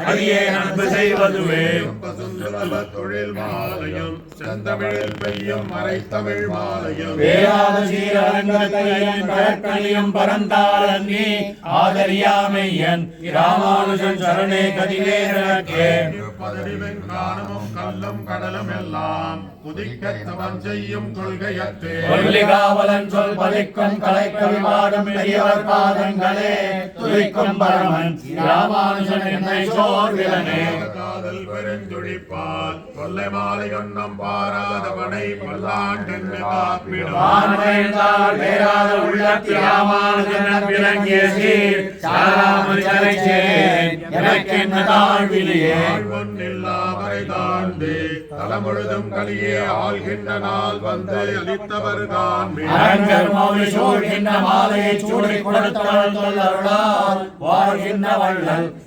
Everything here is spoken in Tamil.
அடியே அன்பு செய்வதுவே தொழில் மாலையும் செந்தமிழில் பெய்யும் மறைத்தமிழ் மாலையும் வேளாத சீரங்கத்தையும் கடற்கலியும் பரந்தாளன் நீ ஆதரியாமையன் ராமானுஜன் சரணே கதிவே எனக்கே பதறிவெண் காணமும் கல்லும் கடலும் எல்லாம் குதிக்கத் தவம் செய்யும் கொள்கையற்றே கொல்லிகாவலன் சொல் பதிக்கும் கலைக்கவி பாடும் பெரியவர் பாதங்களே துதிக்கும் பரமன் ராமானுஜன் என்னை சோர்விலனே காதல் பெருந்துடிப்பால் கொல்லை மாலை கண்ணம் பாராதவனை பல்லாண்டென்று காப்பிடும் வான்மைந்தால் வேறாத உள்ளத்தில் ராமானுஜன் விளங்கிய சீர் சாராமலை சேர் எனக்கென்ன தாழ்விலேயே இல்லாமரை தாண்டி தலமுழுதும் கலியே ஆள்கின்ற நாள் வந்து அளித்தவர் தான் அரங்கர் மௌலி சூழ்கின்ற மாலையை சூடி கொடுத்தவள் சொல்லருளால் வாழ்கின்ற வள்ளல்